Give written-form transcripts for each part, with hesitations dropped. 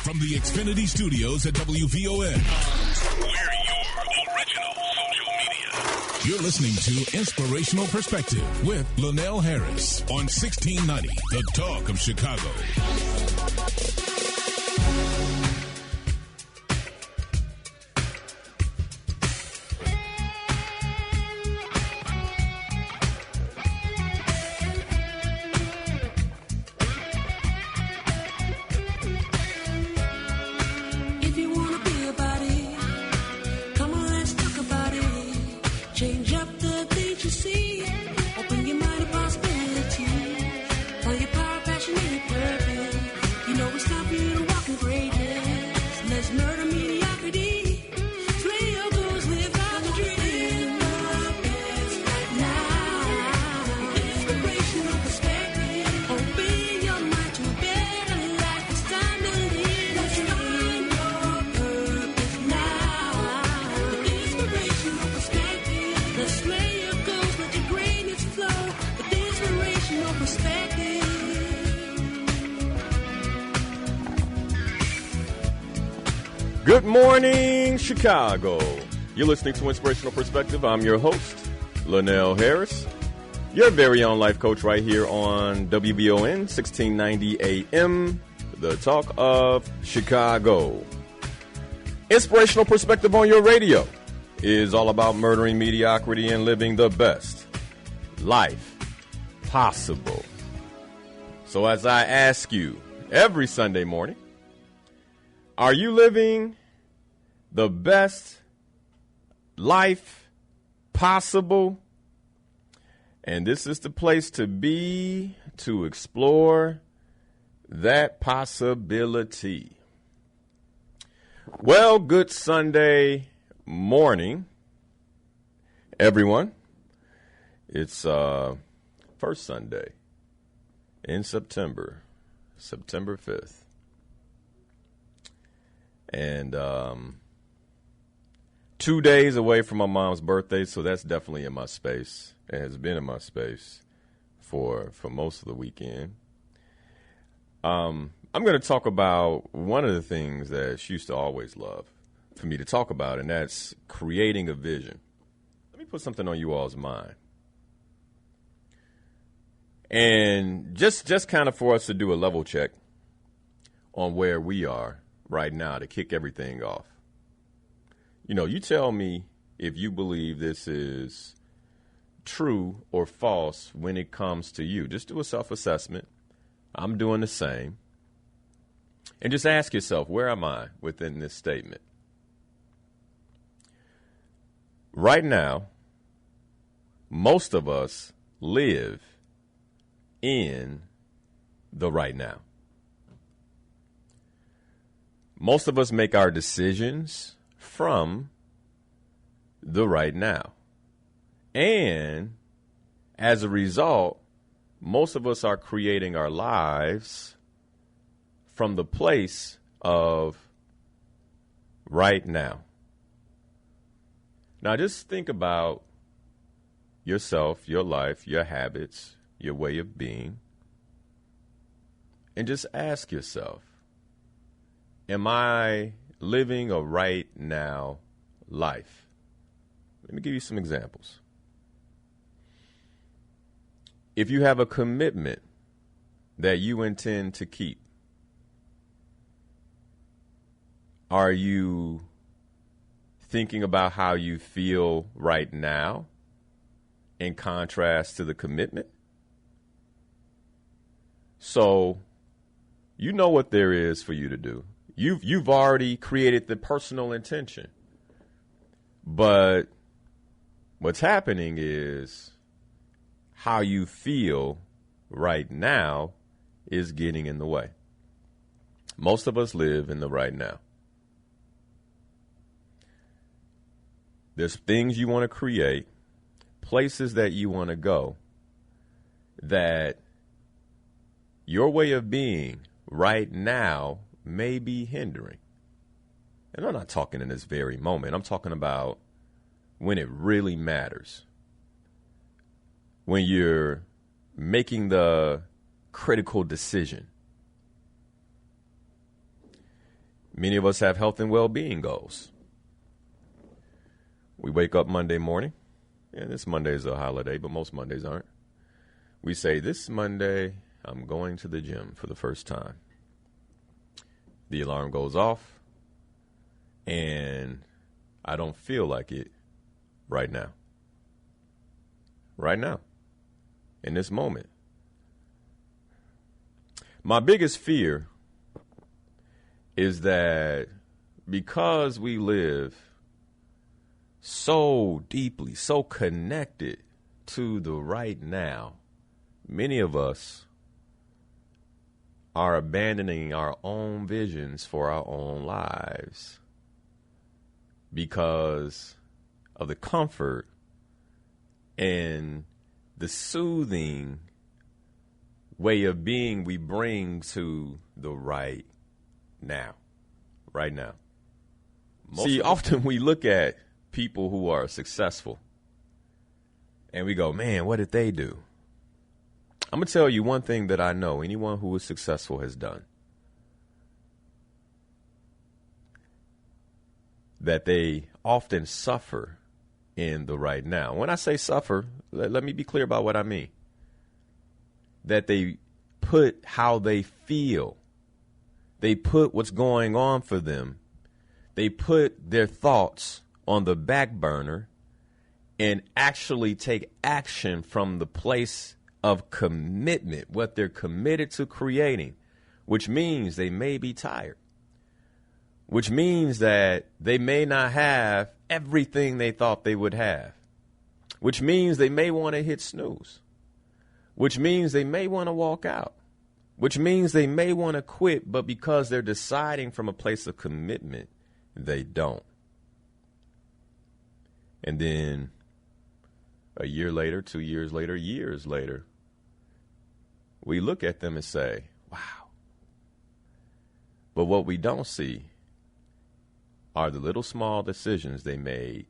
from the Xfinity Studios at WVON. We're your original social media. You're listening to Inspirational Perspective with Linal Harris on 1690, The Talk of Chicago. Good morning, Chicago. You're listening to Inspirational Perspective. I'm your host, Linal Harris, your very own life coach right here on WVON 1690 AM, The Talk of Chicago. Inspirational Perspective on your radio is all about murdering mediocrity and living the best life possible. So as I ask you every Sunday morning, are you living the best life possible? And this is the place to be to explore that possibility. Well, good Sunday morning, everyone. It's first Sunday in September 5th. And 2 days away from my mom's birthday, so that's definitely in my space. It has been in my space for most of the weekend. I'm going to talk about one of the things that she used to always love for me to talk about, and that's creating a vision. Let me put something on you all's mind. And just kind of for us to do a level check on where we are right now to kick everything off. You know, you tell me if you believe this is true or false when it comes to you. Just do a self-assessment. I'm doing the same. And just ask yourself, where am I within this statement? Right now, most of us live in the right now. Most of us make our decisions from the right now. And as a result, most of us are creating our lives from the place of right now. Now, just think about yourself, your life, your habits, your way of being, and just ask yourself, am I living a right now life? Let me give you some examples. If you have a commitment that you intend to keep, are you thinking about how you feel right now in contrast to the commitment? So you know what there is for you to do. You've already created the personal intention. But what's happening is how you feel right now is getting in the way. Most of us live in the right now. There's things you want to create, places that you want to go, that your way of being right now may be hindering. And I'm not talking in this very moment. I'm talking about when it really matters. When you're making the critical decision. Many of us have health and well-being goals. We wake up Monday morning, and this Monday is a holiday, but most Mondays aren't. We say, this Monday, I'm going to the gym for the first time. The alarm goes off, and I don't feel like it right now. Right now, in this moment. My biggest fear is that because we live so deeply, so connected to the right now, many of us are abandoning our own visions for our own lives because of the comfort and the soothing way of being we bring to the right now. Right now. See, often we look at people who are successful and we go, man, what did they do? I'm going to tell you one thing that I know anyone who is successful has done. That they often suffer in the right now. When I say suffer, let me be clear about what I mean. That they put how they feel. They put what's going on for them. They put their thoughts on the back burner and actually take action from the place of commitment, what they're committed to creating, which means they may be tired, which means that they may not have everything they thought they would have, which means they may want to hit snooze, which means they may want to walk out, which means they may want to quit, but because they're deciding from a place of commitment, they don't. And then a year later, 2 years later, years later, we look at them and say, wow. But what we don't see are the little small decisions they made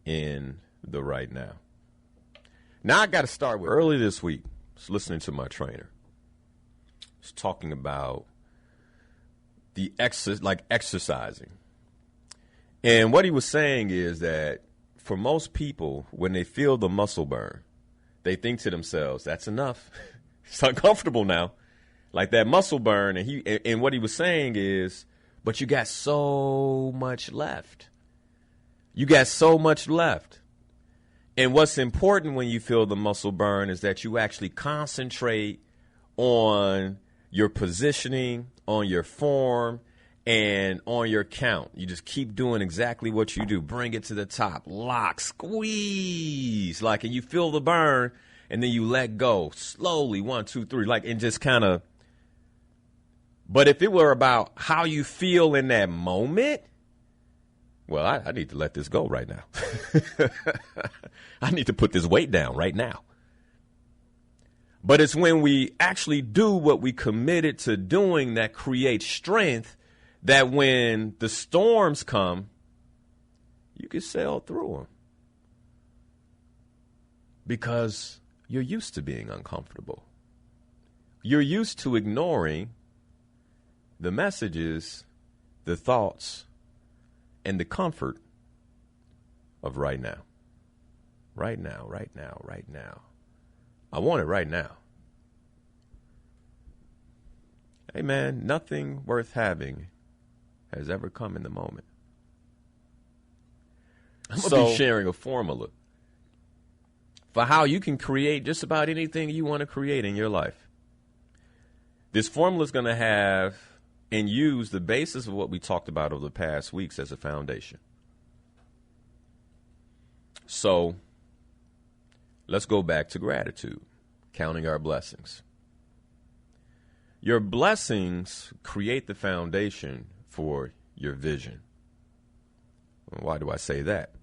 in the right now. Now I got to start with early this week. I was listening to my trainer. He's talking about the exercising. And what he was saying is that for most people, when they feel the muscle burn, they think to themselves, that's enough. It's uncomfortable now. Like that muscle burn. And what he was saying is, but you got so much left. You got so much left. And what's important when you feel the muscle burn is that you actually concentrate on your positioning, on your form, and on your count. You just keep doing exactly what you do. Bring it to the top. Lock, squeeze. And you feel the burn, and then you let go. Slowly, 1, 2, 3. And just kind of. But if it were about how you feel in that moment, well, I need to let this go right now. I need to put this weight down right now. But it's when we actually do what we committed to doing that creates strength, that when the storms come, you can sail through them. Because you're used to being uncomfortable. You're used to ignoring the messages, the thoughts, and the comfort of right now. Right now, right now, right now. I want it right now. Hey, man, nothing worth having has ever come in the moment. I'm going to be sharing a formula for how you can create just about anything you want to create in your life. This formula is going to have and use the basis of what we talked about over the past weeks as a foundation. So let's go back to gratitude, counting our blessings. Your blessings create the foundation for your vision. Why do I say that?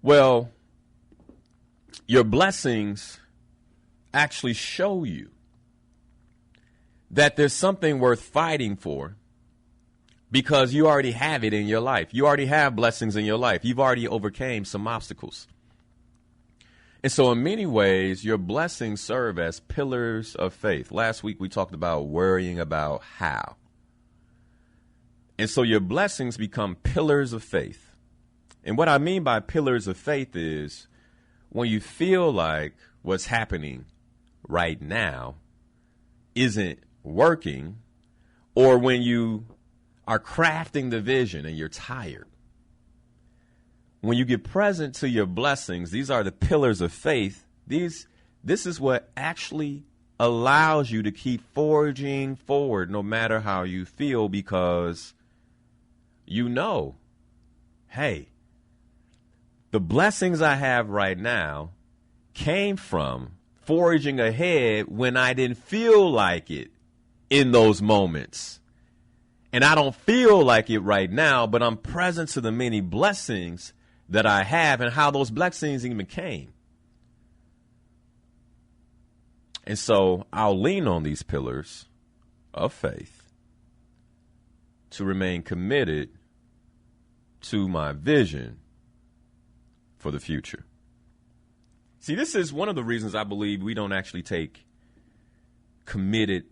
Well, your blessings actually show you that there's something worth fighting for because you already have it in your life. You already have blessings in your life. You've already overcame some obstacles. And so in many ways, your blessings serve as pillars of faith. Last week, we talked about worrying about how. And so your blessings become pillars of faith. And what I mean by pillars of faith is when you feel like what's happening right now isn't working, or when you are crafting the vision and you're tired. When you get present to your blessings, these are the pillars of faith. This is what actually allows you to keep forging forward no matter how you feel, because you know, hey, the blessings I have right now came from forging ahead when I didn't feel like it in those moments. And I don't feel like it right now, but I'm present to the many blessings that I have and how those blessings even came. And so I'll lean on these pillars of faith to remain committed to my vision for the future. See, this is one of the reasons I believe we don't actually take committed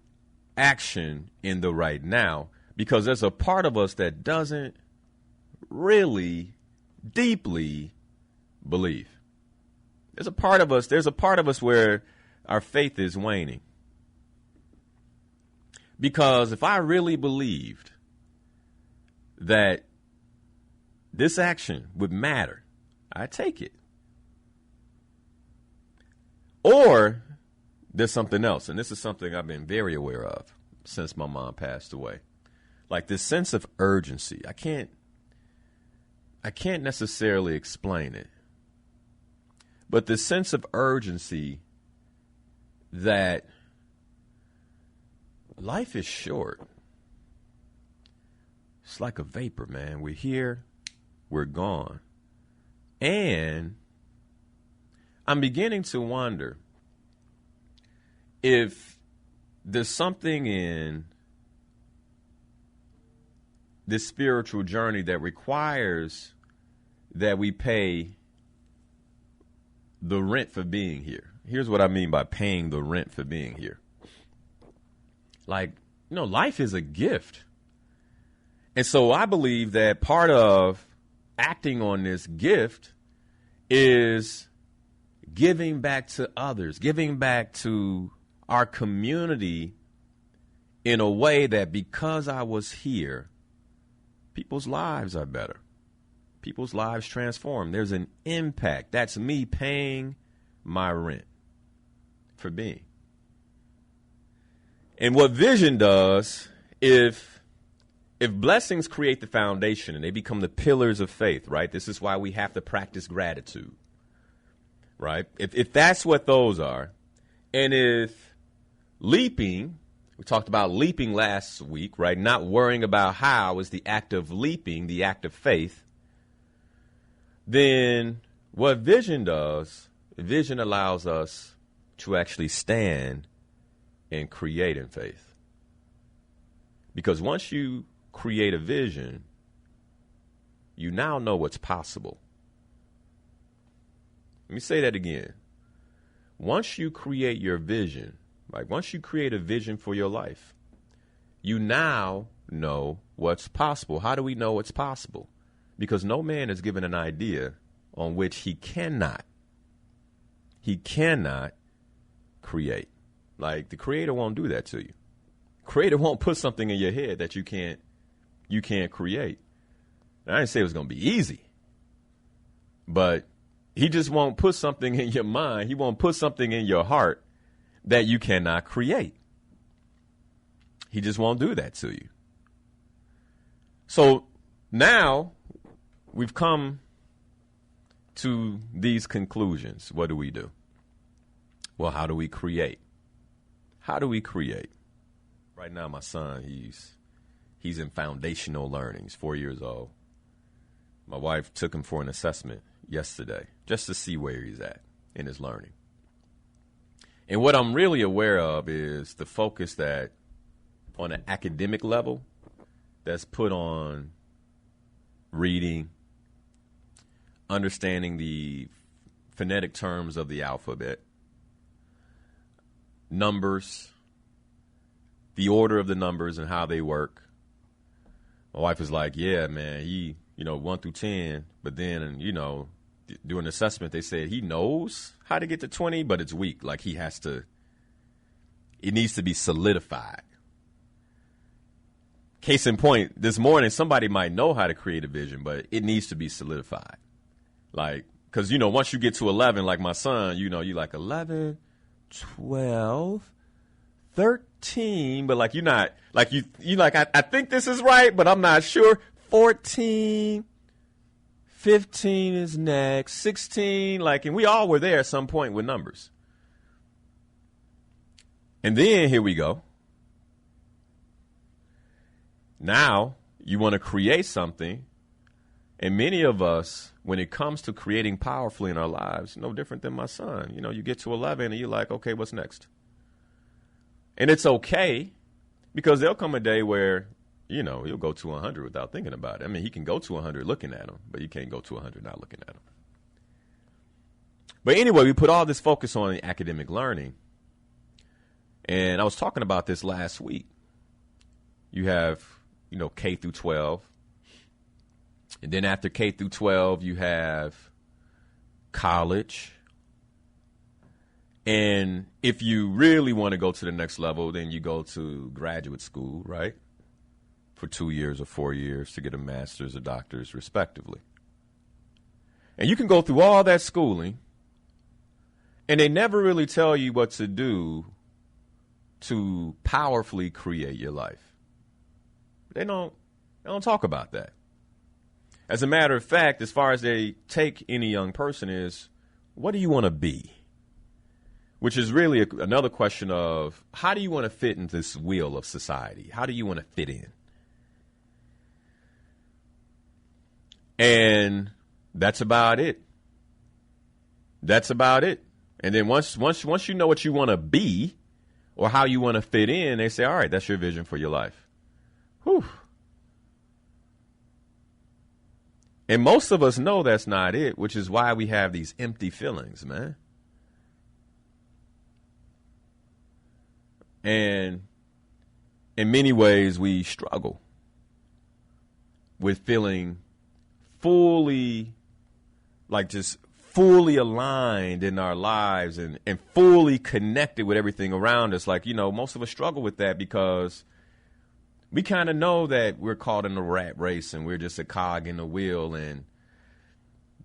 action in the right now, because there's a part of us that doesn't really deeply believe. There's a part of us where our faith is waning. Because if I really believed that this action would matter, I'd take it. Or there's something else, and this is something I've been very aware of since my mom passed away. Like this sense of urgency. I can't necessarily explain it. But the sense of urgency that life is short. It's like a vapor, man. We're here, we're gone. And I'm beginning to wonder if there's something in this spiritual journey that requires that we pay the rent for being here. Here's what I mean by paying the rent for being here. Like, life is a gift. And so I believe that part of acting on this gift is giving back to others, giving back to our community in a way that because I was here, people's lives are better. People's lives transform. There's an impact. That's me paying my rent for being. And what vision does, if blessings create the foundation and they become the pillars of faith, right? This is why we have to practice gratitude, right? If that's what those are, and if leaping, we talked about leaping last week, right? Not worrying about how is the act of leaping, the act of faith. Then what vision does, vision allows us to actually stand and create in faith. Because once you create a vision, you now know what's possible. Let me say that again. Once you create your vision, like once you create a vision for your life, you now know what's possible. How do we know what's possible? Because no man is given an idea on which he cannot create. Like the Creator won't do that to you. Creator won't put something in your head that you can't create. Now, I didn't say it was going to be easy, but he just won't put something in your mind. He won't put something in your heart that you cannot create. He just won't do that to you. So now we've come to these conclusions. What do we do? Well, how do we create? How do we create? Right now, my son, he's in foundational learning. He's 4 years old. My wife took him for an assessment yesterday just to see where he's at in his learning. And what I'm really aware of is the focus that on an academic level that's put on reading, understanding the phonetic terms of the alphabet, numbers, the order of the numbers and how they work. My wife was like, yeah, man, he, 1 through 10, but then, during assessment, they said he knows how to get to 20, but it's weak. Like it needs to be solidified. Case in point, this morning, somebody might know how to create a vision, but it needs to be solidified. Like, because, once you get to 11, like my son, you like 11, 12, 13, but like you're not, like you like, I think this is right, but I'm not sure. 14, 15 is next, 16, and we all were there at some point with numbers. And then here we go. Now you want to create something. And many of us, when it comes to creating powerfully in our lives, no different than my son. You get to 11 and you're like, okay, what's next? And it's okay, because there'll come a day where, he'll go to 100 without thinking about it. I mean, he can go to 100 looking at him, but you can't go to 100 not looking at him. But anyway, we put all this focus on academic learning. And I was talking about this last week. You have, K through 12. And then after K through 12, you have college. And if you really want to go to the next level, then you go to graduate school, right? For 2 years or 4 years to get a master's or doctor's, respectively. And you can go through all that schooling, and they never really tell you what to do to powerfully create your life. They don't talk about that. As a matter of fact, as far as they take any young person is, what do you want to be? Which is really another question of, how do you want to fit into this wheel of society? How do you want to fit in? And that's about it. That's about it. And then once you know what you want to be or how you want to fit in, they say, all right, that's your vision for your life. Whew. And most of us know that's not it, which is why we have these empty feelings, man. And in many ways, we struggle with feeling fully aligned in our lives and fully connected with everything around us. Most of us struggle with that because we kind of know that we're caught in a rat race and we're just a cog in the wheel. And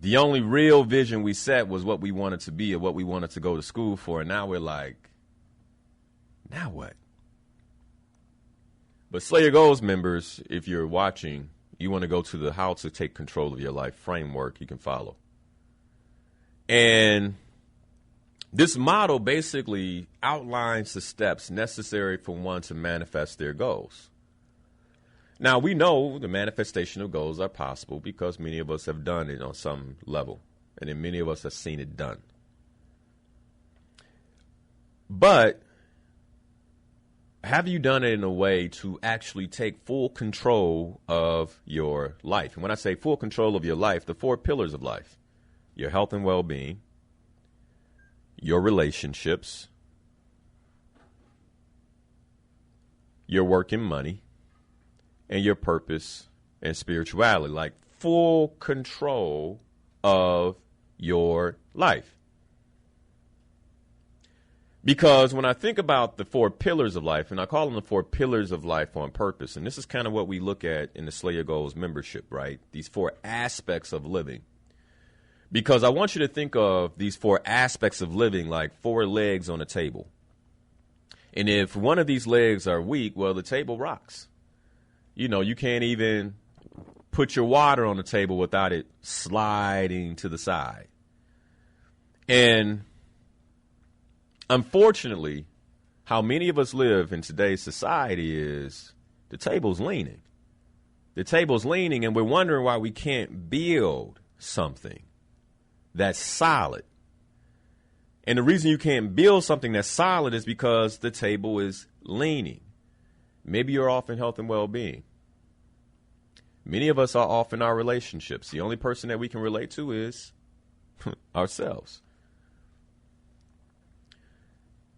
the only real vision we set was what we wanted to be or what we wanted to go to school for. And now we're like, now what? But Slay Your Goals members, if you're watching, you want to go to the How to Take Control of Your Life framework you can follow. And this model basically outlines the steps necessary for one to manifest their goals. Now, we know the manifestation of goals are possible because many of us have done it on some level, and then many of us have seen it done. But have you done it in a way to actually take full control of your life? And when I say full control of your life, the 4 pillars of life: your health and well-being, your relationships, your work and money, and your purpose and spirituality. Like full control of your life. Because when I think about the 4 pillars of life, and I call them the 4 pillars of life on purpose, and this is kind of what we look at in the Slay Your Goals membership, right? These 4 aspects of living. Because I want you to think of these 4 aspects of living like 4 legs on a table. And if one of these legs are weak, well, the table rocks. You can't even put your water on the table without it sliding to the side. And unfortunately, how many of us live in today's society is the table's leaning. The table's leaning, and we're wondering why we can't build something that's solid. And the reason you can't build something that's solid is because the table is leaning. Maybe you're off in health and well-being. Many of us are off in our relationships. The only person that we can relate to is ourselves.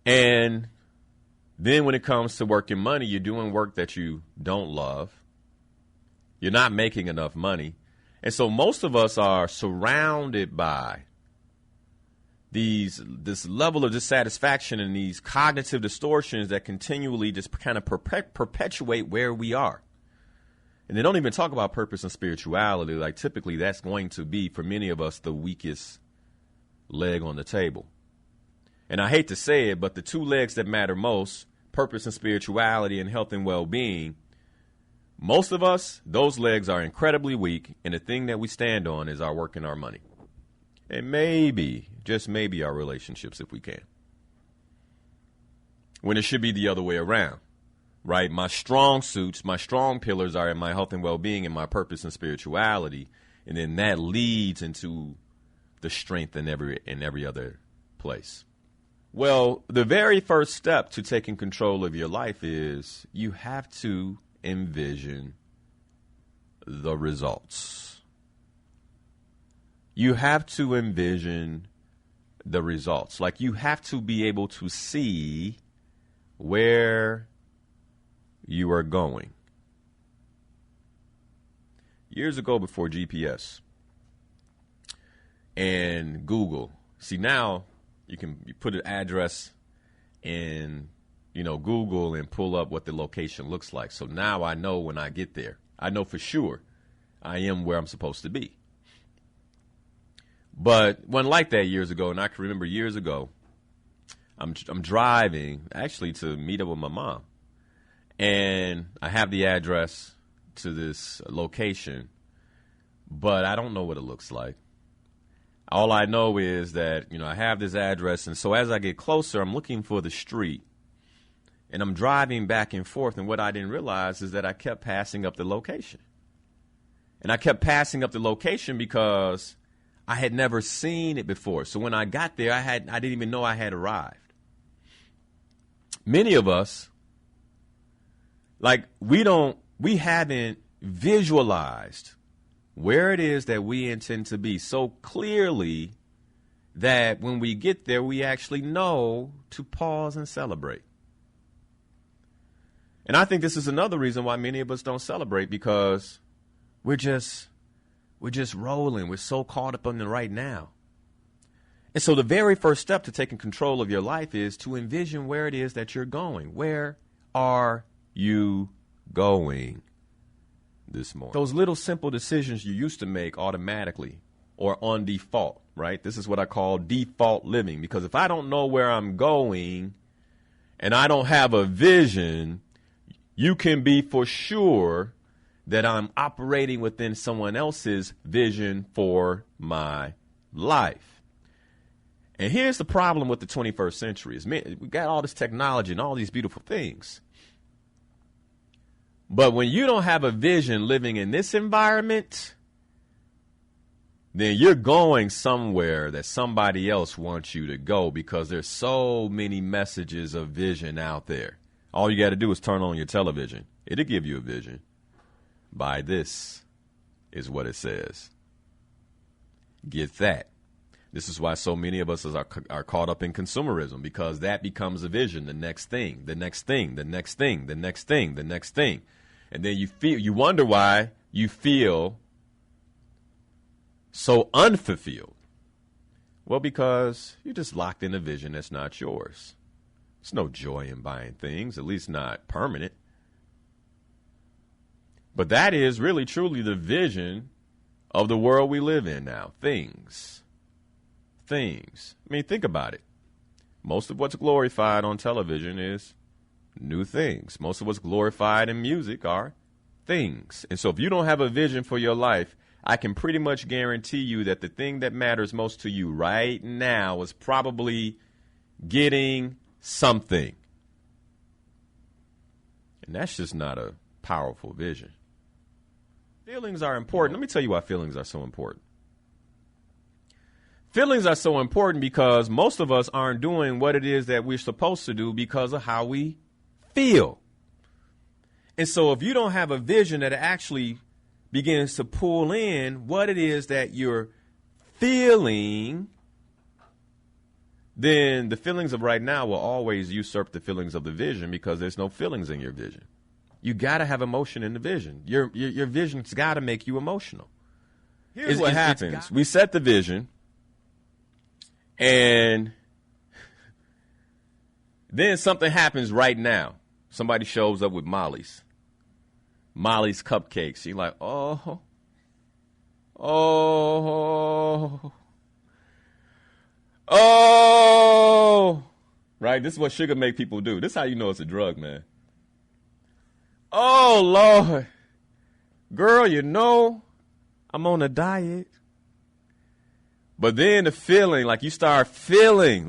And then when it comes to working money, you're doing work that you don't love. You're not making enough money. And so most of us are surrounded by this level of dissatisfaction and these cognitive distortions that continually just kind of perpetuate where we are. And they don't even talk about purpose and spirituality. Like typically that's going to be, for many of us, the weakest leg on the table. And I hate to say it, but the two legs that matter most, purpose and spirituality and health and well-being, most of us, those legs are incredibly weak. And the thing that we stand on is our work and our money. And maybe, just maybe, our relationships if we can. When it should be the other way around, right? My strong suits, my strong pillars are in my health and well-being and my purpose and spirituality. And then that leads into the strength in every other place. Well, the very first step to taking control of your life is you have to envision the results. You have to envision the results. Like you have to be able to see where you are going. Years ago, before GPS and Google, see now you put an address in, Google and pull up what the location looks like. So now I know when I get there, I know for sure I am where I'm supposed to be. But it wasn't like that years ago, and I can remember years ago, I'm driving actually to meet up with my mom, and I have the address to this location, but I don't know what it looks like. All I know is that, I have this address, and so as I get closer, I'm looking for the street, and I'm driving back and forth, and what I didn't realize is that I kept passing up the location. And I kept passing up the location because I had never seen it before. So when I got there, I didn't even know I had arrived. Many of us, we haven't visualized where it is that we intend to be so clearly that when we get there, we actually know to pause and celebrate. And I think this is another reason why many of us don't celebrate, because we're just rolling. We're so caught up in the right now. And so the very first step to taking control of your life is to envision where it is that you're going. Where are you going this morning? Those little simple decisions you used to make automatically or on default, right? This is what I call default living, because if I don't know where I'm going and I don't have a vision, you can be for sure that I'm operating within someone else's vision for my life. And here's the problem with the 21st century is, we got all this technology and all these beautiful things. But when you don't have a vision living in this environment, then you're going somewhere that somebody else wants you to go, because there's so many messages of vision out there. All you got to do is turn on your television. It'll give you a vision. Buy this is what it says. Get that. This is why so many of us are caught up in consumerism, because that becomes a vision. The next thing, the next thing, the next thing, the next thing, the next thing. And then you wonder why you feel so unfulfilled. Well, because you're just locked in a vision that's not yours. There's no joy in buying things, at least not permanent. But that is really, truly the vision of the world we live in now. Things. I mean, think about it. Most of what's glorified on television is new things. Most of what's glorified in music are things. And so if you don't have a vision for your life, I can pretty much guarantee you that the thing that matters most to you right now is probably getting something. And that's just not a powerful vision. Feelings are important. Let me tell you why feelings are so important. Feelings are so important because most of us aren't doing what it is that we're supposed to do because of how we feel. And so if you don't have a vision that actually begins to pull in what it is that you're feeling, then the feelings of right now will always usurp the feelings of the vision because there's no feelings in your vision. You got to have emotion in the vision. Your vision's got to make you emotional. Here's what happens. We set the vision, and then something happens right now. Somebody shows up with Molly's cupcakes. You're like, oh, right? This is what sugar make people do. This is how you know it's a drug, man. Oh, Lord. Girl, you know, I'm on a diet. But then the feeling, like you start feeling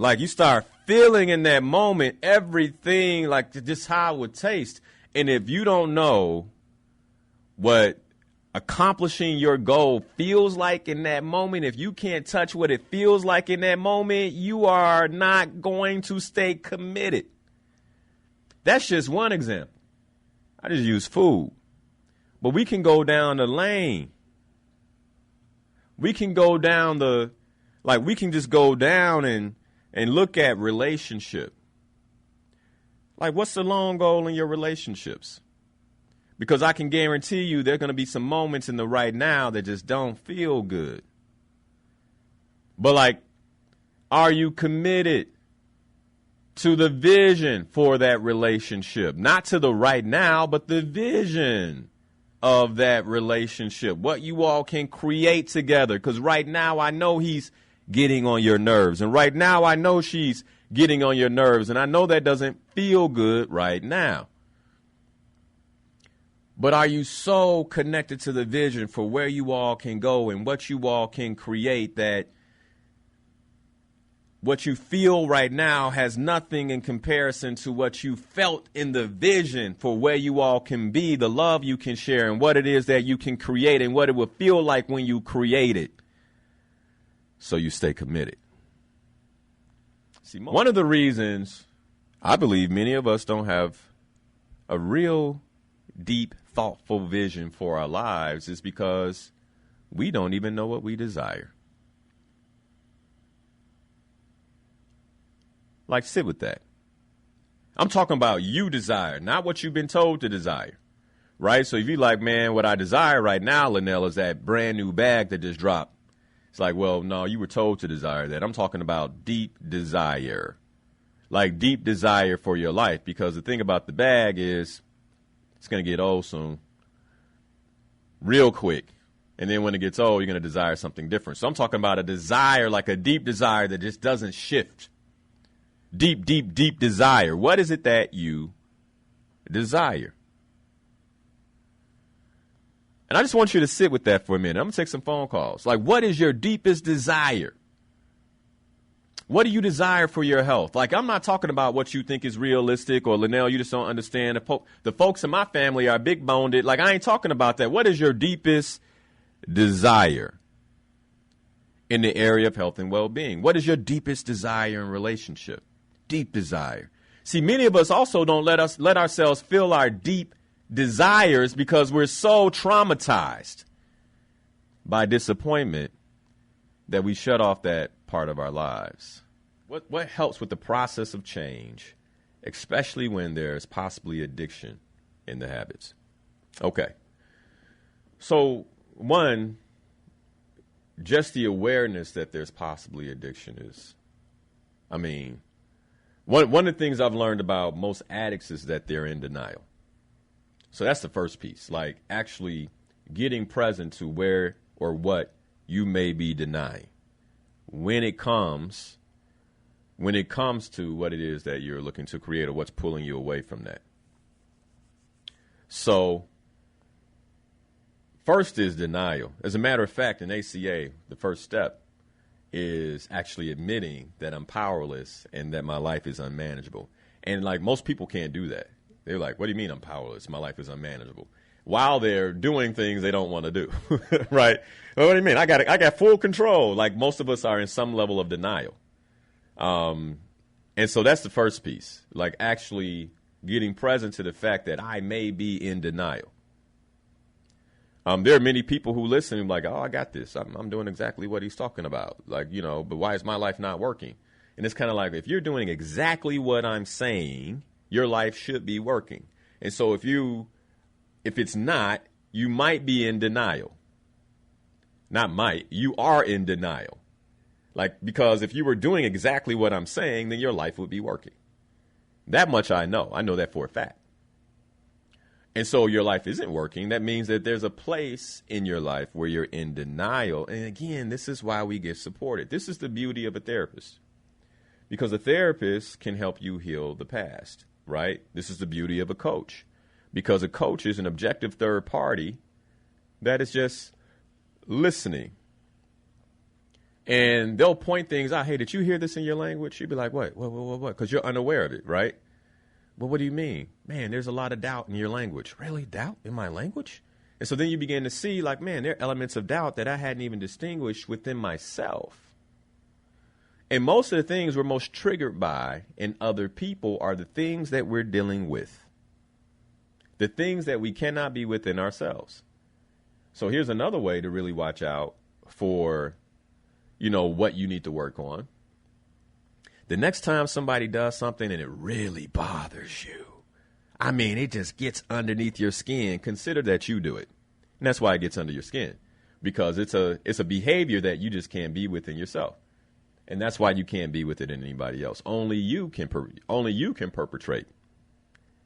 in that moment, everything, like just how it would taste. And if you don't know what accomplishing your goal feels like in that moment, if you can't touch what it feels like in that moment, you are not going to stay committed. That's just one example. I just use food. But we can go down the lane. We can go down we can just go down and look at relationship. Like, what's the long goal in your relationships? Because I can guarantee you there are going to be some moments in the right now that just don't feel good. But, like, are you committed to the vision for that relationship? Not to the right now, but the vision of that relationship. What you all can create together. Because right now I know he's getting on your nerves. And right now I know she's getting on your nerves. And I know that doesn't feel good right now. But are you so connected to the vision for where you all can go and what you all can create that what you feel right now has nothing in comparison to what you felt in the vision for where you all can be, the love you can share, and what it is that you can create and what it will feel like when you create it? So you stay committed. See, one of the reasons I believe many of us don't have a real deep, thoughtful vision for our lives is because we don't even know what we desire. Like, sit with that. I'm talking about you desire, not what you've been told to desire, right? So if you're like, man, what I desire right now, Linal, is that brand new bag that just dropped. It's like, well, no, you were told to desire that. I'm talking about deep desire, like deep desire for your life, because the thing about the bag is it's going to get old soon, real quick. And then when it gets old, you're going to desire something different. So I'm talking about a desire, like a deep desire that just doesn't shift. Deep, deep, deep desire. What is it that you desire? And I just want you to sit with that for a minute. I'm going to take some phone calls. Like, what is your deepest desire? What do you desire for your health? Like, I'm not talking about what you think is realistic or, Linal, you just don't understand. The folks in my family are big-boned. Like, I ain't talking about that. What is your deepest desire in the area of health and well-being? What is your deepest desire in relationship? Deep desire. See, many of us also don't let ourselves feel our deep desires because we're so traumatized by disappointment that we shut off that part of our lives. What helps with the process of change, especially when there's possibly addiction in the habits? Okay. So, one, just the awareness that there's possibly addiction is, one of the things I've learned about most addicts is that they're in denial. So that's the first piece, like actually getting present to where or what you may be denying when it comes to what it is that you're looking to create or what's pulling you away from that. So first is denial. As a matter of fact, in ACA, the first step is actually admitting that I'm powerless and that my life is unmanageable. And like most people can't do that. They're like, what do you mean I'm powerless? My life is unmanageable. While they're doing things they don't want to do, right? Well, what do you mean? I got full control. Like most of us are in some level of denial. And so that's the first piece, like actually getting present to the fact that I may be in denial. There are many people who listen and like, oh, I got this. I'm doing exactly what he's talking about. Like, but why is my life not working? And it's kind of like, if you're doing exactly what I'm saying, your life should be working. And so if it's not, you might be in denial. Not might, you are in denial. Like, because if you were doing exactly what I'm saying, then your life would be working. That much I know. I know that for a fact. And so your life isn't working. That means that there's a place in your life where you're in denial. And again, this is why we get supported. This is the beauty of a therapist. Because a therapist can help you heal the past, right? This is the beauty of a coach. Because a coach is an objective third party that is just listening. And they'll point things out. Hey, did you hear this in your language? You'd be like, what? Because you're unaware of it, right? Well, what do you mean? Man, there's a lot of doubt in your language. Really? Doubt in my language? And so then you begin to see, like, man, there are elements of doubt that I hadn't even distinguished within myself. And most of the things we're most triggered by in other people are the things that we're dealing with. The things that we cannot be within ourselves. So here's another way to really watch out for what you need to work on. The next time somebody does something and it really bothers you, I mean, it just gets underneath your skin, consider that you do it. And that's why it gets under your skin, because it's a behavior that you just can't be within yourself. And that's why you can't be with it in anybody else. Only you can perpetrate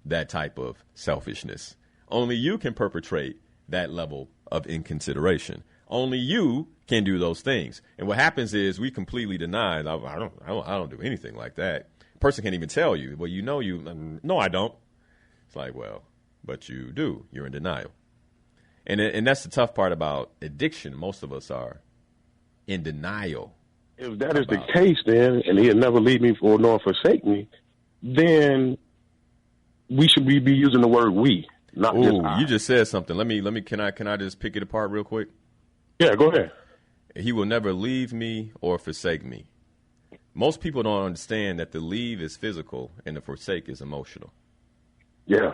that type of selfishness. Only you can perpetrate that level of inconsideration. Only you can do those things. And what happens is we completely deny. I don't do anything like that. A person can't even tell you. Well, no, I don't. It's like, well, but you do. You're in denial. And that's the tough part about addiction. Most of us are in denial. If that is the case, then, and he'll never leave me nor forsake me, then we should be using the word we, not just I. You just said something. Can I just pick it apart real quick? Yeah, go ahead. He will never leave me or forsake me. Most people don't understand that the leave is physical and the forsake is emotional. Yeah.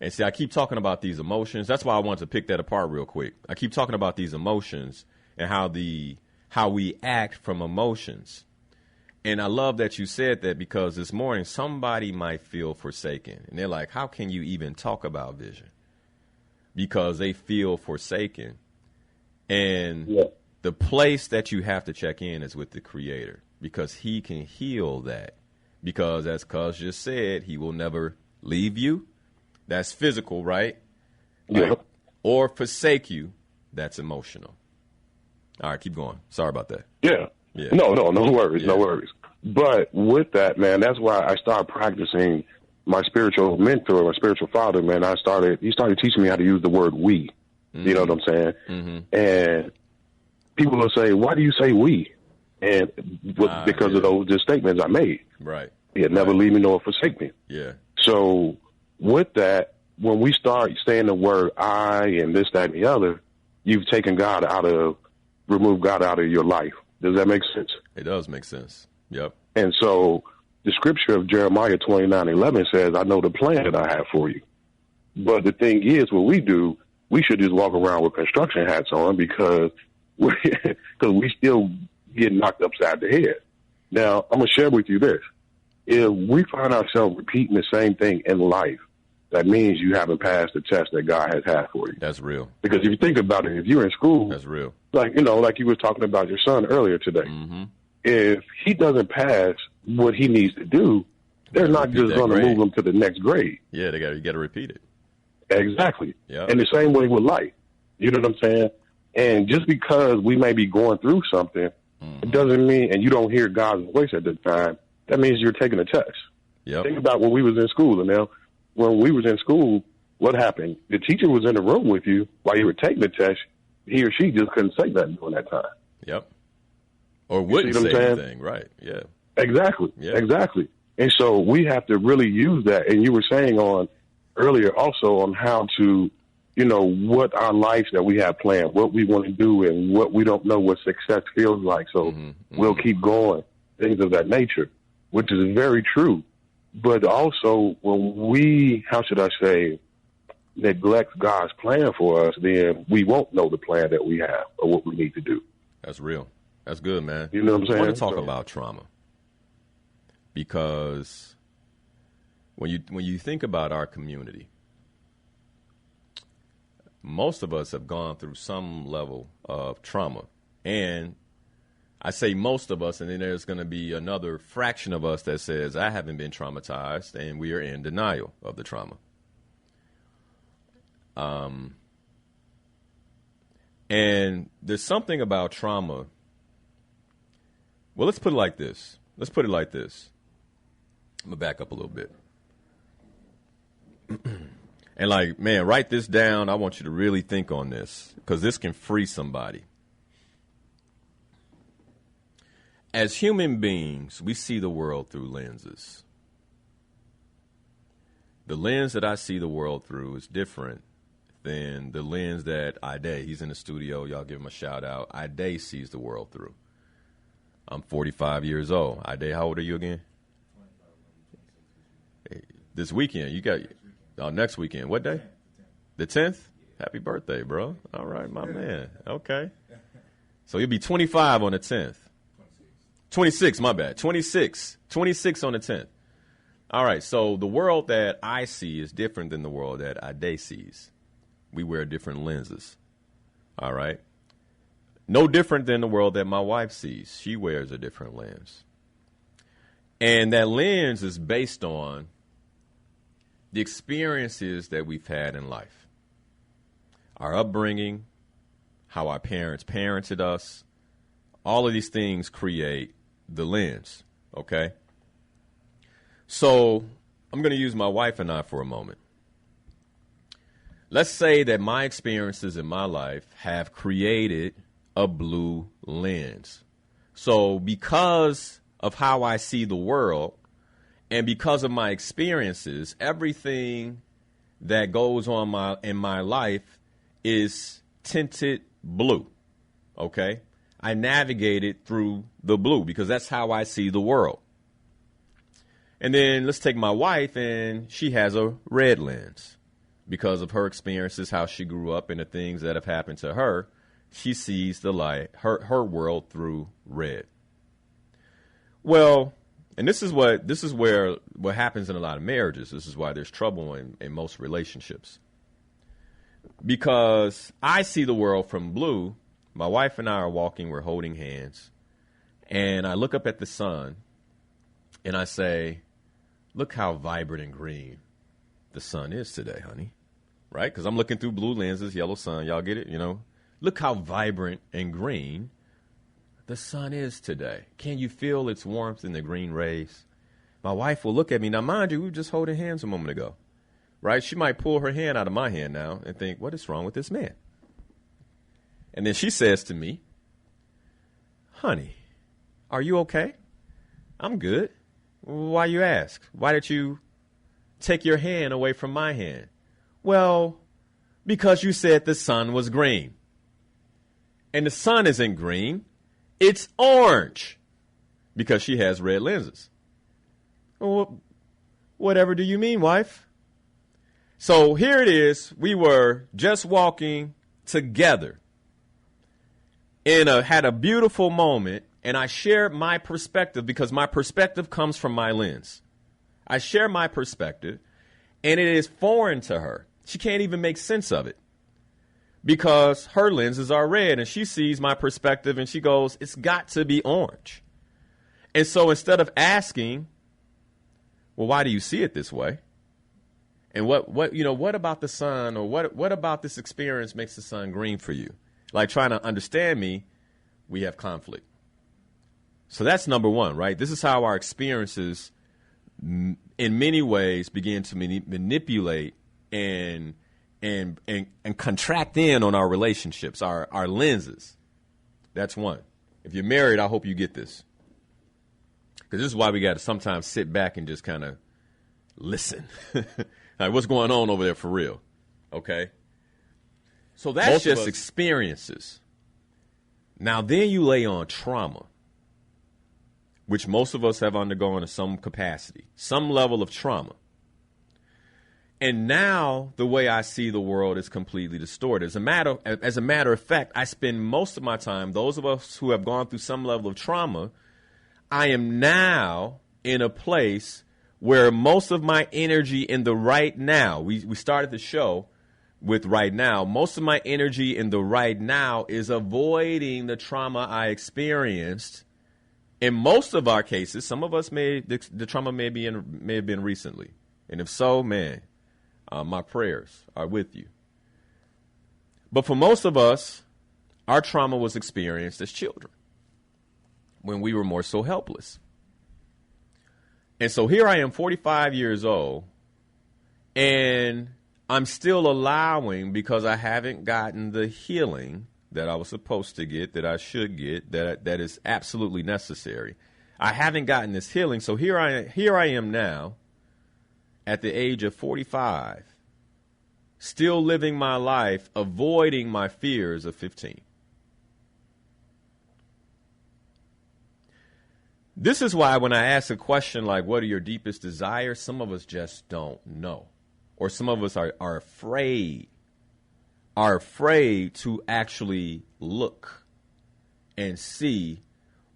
And see, I keep talking about these emotions. That's why I want to pick that apart real quick. I keep talking about these emotions and how we act from emotions. And I love that you said that, because this morning somebody might feel forsaken. And they're like, how can you even talk about vision? Because they feel forsaken. And the place that you have to check in is with the Creator, because he can heal that. Because as Cuz just said, he will never leave you. That's physical, right? Yeah. Or forsake you. That's emotional. All right, keep going. Sorry about that. Yeah. No worries, no worries. But with that, man, that's why I started practicing. My spiritual mentor, my spiritual father, man, he started teaching me how to use the word we. Mm-hmm. You know what I'm saying? Mm-hmm. And people will say, why do you say we? And because of those just statements I made. Right. He'll never leave me nor forsake me. Yeah. So with that, when we start saying the word I and this, that, and the other, you've taken removed God out of your life. Does that make sense? It does make sense. Yep. And so the scripture of Jeremiah 29:11 says, I know the plan that I have for you. But the thing is, what we do, we should just walk around with construction hats on because we still get knocked upside the head. Now, I'm going to share with you this. If we find ourselves repeating the same thing in life, that means you haven't passed the test that God has had for you. That's real. Because if you think about it, if you're in school, that's real. Like you were talking about your son earlier today. Mm-hmm. If he doesn't pass what he needs to do, they're not just going to move him to the next grade. Yeah, you got to repeat it. Exactly. Yep. And the same way with life. You know what I'm saying? And just because we may be going through something, it doesn't mean, and you don't hear God's voice at the time, that means you're taking a test. Yep. Think about when we was in school. And now, when we was in school, what happened? The teacher was in the room with you while you were taking the test. He or she just couldn't say nothing during that time. Yep. Or wouldn't say anything. Right. Yeah. Exactly. Yeah. Exactly. And so we have to really use that. And you were saying earlier also on how to, what our lives that we have planned, what we want to do and what we don't know what success feels like. So we'll keep going, things of that nature, which is very true. But also when we, how should I say, neglects God's plan for us, then we won't know the plan that we have or what we need to do. That's real. That's good, man. You know what I'm saying? I want to talk about trauma because when you think about our community, most of us have gone through some level of trauma. And I say most of us, and then there's going to be another fraction of us that says, I haven't been traumatized, and we are in denial of the trauma. And there's something about trauma. Well, let's put it like this. I'm going to back up a little bit. And like, man, write this down. I want you to really think on this because this can free somebody. As human beings, we see the world through lenses. The lens that I see the world through is different than the lens that Ide, he's in the studio, y'all give him a shout out. Ide sees the world through. I'm 45 years old. Ide, how old are you again? 25. This weekend, you got next weekend. What day? The 10th? Happy birthday, bro. All right, my man. Okay. So you'll be 25 on the 10th. 26, my bad. 26 on the 10th. All right, so the world that I see is different than the world that Ade sees. We wear different lenses. All right. No different than the world that my wife sees. She wears a different lens. And that lens is based on the experiences that we've had in life. Our upbringing, how our parents parented us, all of these things create the lens, okay? So I'm going to use my wife and I for a moment. Let's say that my experiences in my life have created a blue lens. So because of how I see the world and because of my experiences, everything that goes on in my life is tinted blue, okay? I navigated through the blue because that's how I see the world. And then let's take my wife, and she has a red lens. Because of her experiences, how she grew up, and the things that have happened to her, she sees the light, her world through red. Well, and this is where what happens in a lot of marriages. This is why there's trouble in most relationships. Because I see the world from blue. My wife and I are walking, we're holding hands, and I look up at the sun, and I say, look how vibrant and green the sun is today, honey, right? Because I'm looking through blue lenses, yellow sun, y'all get it, you know? Look how vibrant and green the sun is today. Can you feel its warmth in the green rays? My wife will look at me. Now, mind you, we were just holding hands a moment ago, right? She might pull her hand out of my hand now and think, what is wrong with this man? And then she says to me, honey, are you okay? I'm good. Why you ask? Why did you take your hand away from my hand? Well, because you said the sun was green. And the sun isn't green. It's orange. Because she has red lenses. Well, whatever do you mean, wife? So here it is. We were just walking together. Had a beautiful moment, and I shared my perspective because my perspective comes from my lens. I share my perspective, and it is foreign to her. She can't even make sense of it because her lenses are red, and she sees my perspective, and she goes, it's got to be orange. And so instead of asking, well, why do you see it this way? And what about the sun, or what about this experience makes the sun green for you? Like trying to understand me, we have conflict. So that's number one, right? This is how our experiences, in many ways, begin to manipulate and contract in on our relationships, our lenses. That's one. If you're married, I hope you get this. Because this is why we got to sometimes sit back and just kind of listen. Like, what's going on over there for real? Okay? So that's just experiences. Now, then you lay on trauma, which most of us have undergone in some capacity, some level of trauma. And now the way I see the world is completely distorted. As a matter of fact, I spend most of my time, those of us who have gone through some level of trauma, I am now in a place where most of my energy in the right now, we started the show with right now, most of my energy in the right now is avoiding the trauma I experienced. In most of our cases, some of us the trauma may have been recently. And if so, man, my prayers are with you. But for most of us, our trauma was experienced as children when we were more so helpless. And so here I am, 45 years old, and I'm still allowing, because I haven't gotten the healing that I was supposed to get, that I should get, that is absolutely necessary. I haven't gotten this healing, so here I am now, at the age of 45, still living my life, avoiding my fears of 15. This is why when I ask a question like, what are your deepest desires? Some of us just don't know. Or some of us are afraid to actually look and see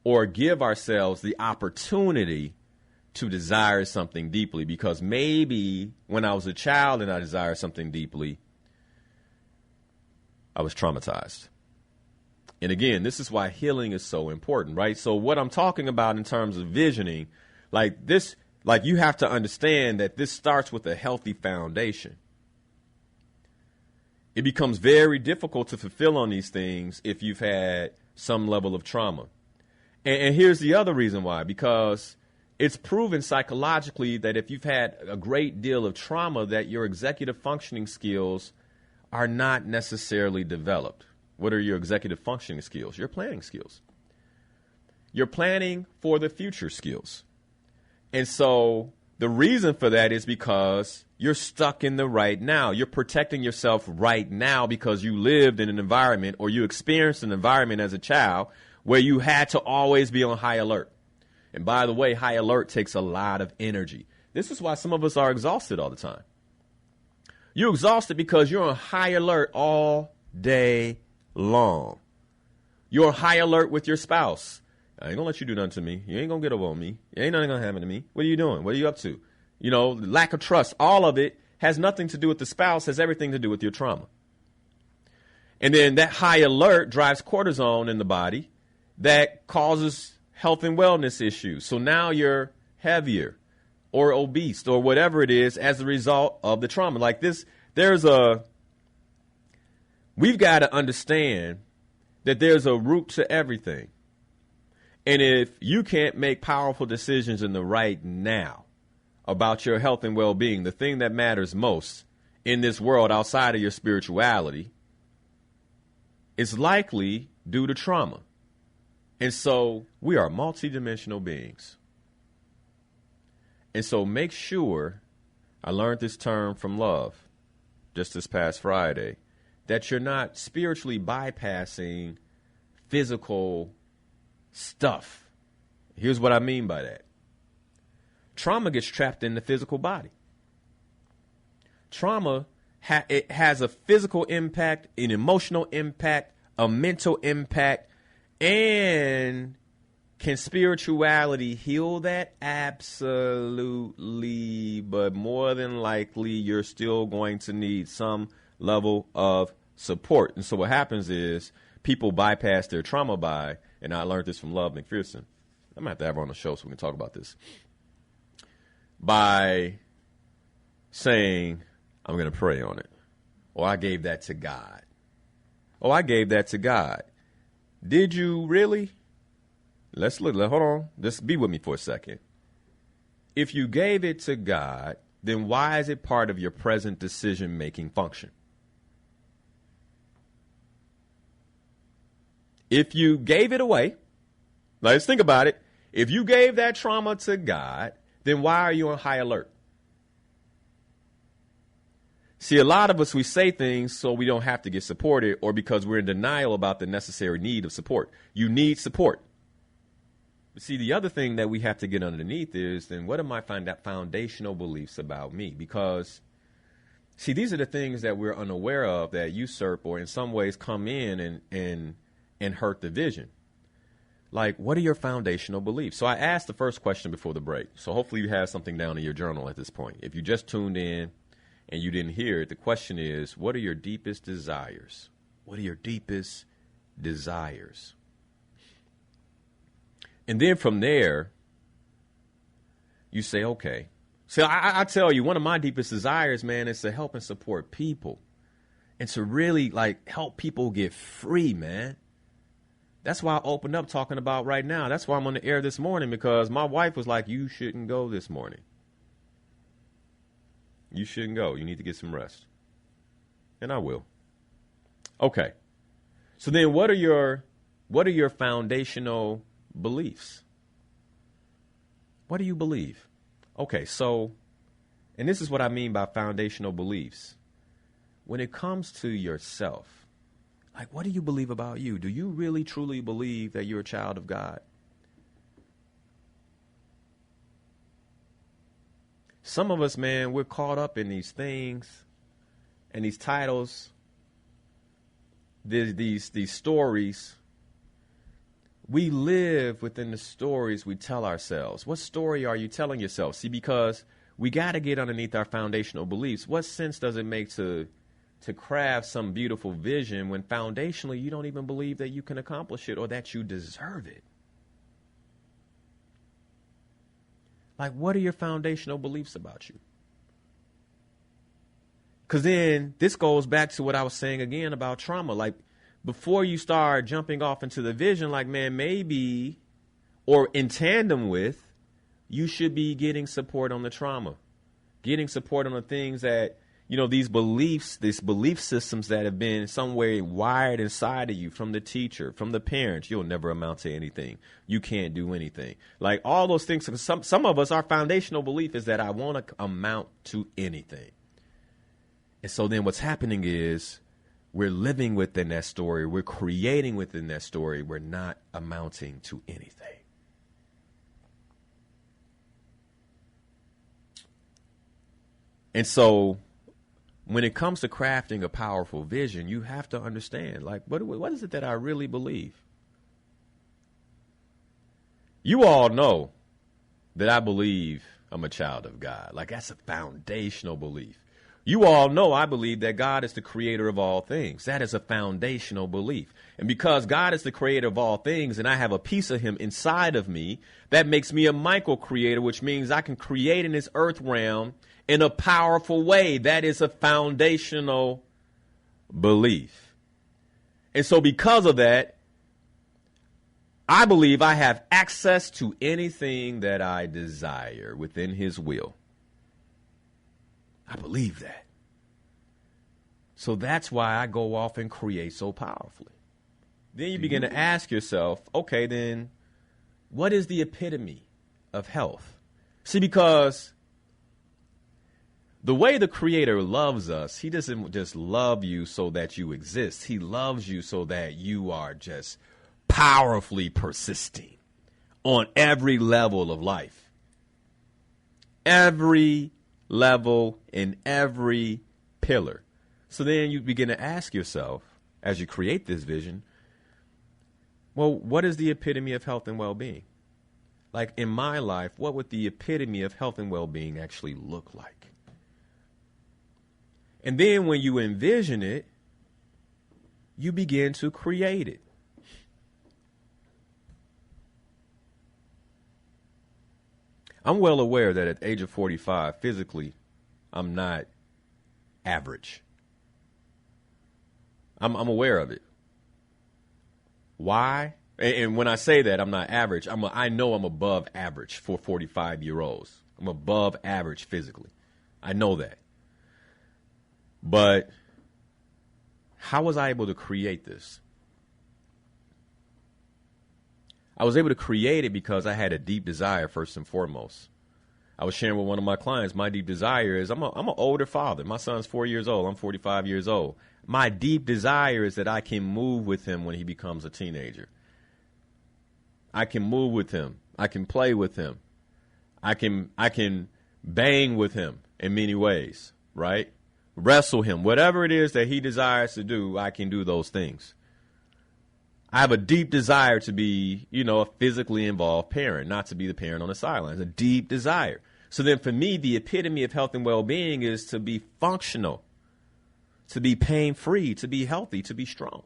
or give ourselves the opportunity to desire something deeply, because maybe when I was a child and I desired something deeply, I was traumatized. And again, this is why healing is so important, right? So what I'm talking about in terms of visioning, like this, like you have to understand that this starts with a healthy foundation. It becomes very difficult to fulfill on these things if you've had some level of trauma. And here's the other reason why, because it's proven psychologically that if you've had a great deal of trauma, that your executive functioning skills are not necessarily developed. What are your executive functioning skills? Your planning skills. Your planning for the future skills. And so the reason for that is because you're stuck in the right now. You're protecting yourself right now because you lived in an environment, or you experienced an environment as a child where you had to always be on high alert. And by the way, high alert takes a lot of energy. This is why some of us are exhausted all the time. You're exhausted because you're on high alert all day long. You're on high alert with your spouse. I ain't gonna let you do nothing to me. You ain't gonna get over on me. Ain't nothing gonna happen to me. What are you doing? What are you up to? You know, lack of trust. All of it has nothing to do with the spouse, has everything to do with your trauma. And then that high alert drives cortisone in the body that causes health and wellness issues. So now you're heavier or obese or whatever it is as a result of the trauma. Like this, we've got to understand that there's a root to everything. And if you can't make powerful decisions in the right now about your health and well-being, the thing that matters most in this world outside of your spirituality, is likely due to trauma. And so we are multidimensional beings. And so make sure, I learned this term from Love just this past Friday, that you're not spiritually bypassing physical stuff. Here's what I mean by that. Trauma gets trapped in the physical body. Trauma it has a physical impact, an emotional impact, a mental impact, and can spirituality heal that? Absolutely. But more than likely, you're still going to need some level of support. And so what happens is people bypass their trauma by, and I learned this from Love McPherson. I'm going to have to have her on the show so we can talk about this. By saying, I'm going to pray on it. Or I gave that to God. Oh, I gave that to God. Did you really? Let's look. Hold on. Just be with me for a second. If you gave it to God, then why is it part of your present decision-making function? If you gave it away, let's think about it. If you gave that trauma to God, then why are you on high alert? See, a lot of us, we say things so we don't have to get supported, or because we're in denial about the necessary need of support. You need support. But see, the other thing that we have to get underneath is, then what are my foundational beliefs about me? Because See, these are the things that we're unaware of that usurp or in some ways come in and hurt the vision. Like, what are your foundational beliefs? So I asked the first question before the break. So hopefully you have something down in your journal at this point. If you just tuned in and you didn't hear it, the question is, what are your deepest desires? What are your deepest desires? And then from there, you say, okay. So I tell you, one of my deepest desires, man, is to help and support people and to really like help people get free, man. That's why I opened up talking about right now. That's why I'm on the air this morning, because my wife was like, you shouldn't go this morning. You shouldn't go. You need to get some rest. And I will. Okay. So then what are your foundational beliefs? What do you believe? Okay, so, and this is what I mean by foundational beliefs. When it comes to yourself, like, what do you believe about you? Do you really, truly believe that you're a child of God? Some of us, man, we're caught up in these things and these titles, these stories. We live within the stories we tell ourselves. What story are you telling yourself? See, because we got to get underneath our foundational beliefs. What sense does it make to craft some beautiful vision when foundationally you don't even believe that you can accomplish it or that you deserve it? Like, what are your foundational beliefs about you? Because then this goes back to what I was saying again about trauma. Like, before you start jumping off into the vision, like, man, maybe, or in tandem with, you should be getting support on the trauma, getting support on the things that, you know, these beliefs, these belief systems that have been in some way wired inside of you from the teacher, from the parents. You'll never amount to anything. You can't do anything. Like all those things. Some of us, our foundational belief is that I want to amount to anything. And so then what's happening is we're living within that story. We're creating within that story. We're not amounting to anything. And so when it comes to crafting a powerful vision, you have to understand, like, what is it that I really believe? You all know that I believe I'm a child of God. Like, that's a foundational belief. You all know I believe that God is the creator of all things. That is a foundational belief. And because God is the creator of all things and I have a piece of him inside of me, that makes me a micro-creator, which means I can create in this earth realm in a powerful way. That is a foundational belief. And so because of that, I believe I have access to anything that I desire within his will. I believe that. So that's why I go off and create so powerfully. Then you begin to ask yourself, okay, then what is the epitome of health? See, because the way the Creator loves us, he doesn't just love you so that you exist. He loves you so that you are just powerfully persisting on every level of life. Every level in every pillar. So then you begin to ask yourself, as you create this vision, well, what is the epitome of health and well-being? Like in my life, what would the epitome of health and well-being actually look like? And then when you envision it, you begin to create it. I'm well aware that at the age of 45, physically, I'm not average. I'm aware of it. Why? And when I say that I'm not average, I know I'm above average for 45-year-olds. I'm above average physically. I know that. But how was I able to create this? I was able to create it because I had a deep desire, first and foremost. I was sharing with one of my clients, my deep desire is, I'm an older father. My son's 4 years old. I'm 45 years old. My deep desire is that I can move with him when he becomes a teenager. I can move with him. I can play with him. I can bang with him in many ways, right? wrestle him. Whatever it is that he desires to do, I can do those things. I have a deep desire to be, a physically involved parent, not to be the parent on the sidelines. A deep desire. So then for me, the epitome of health and well-being is to be functional, to be pain-free, to be healthy, to be strong.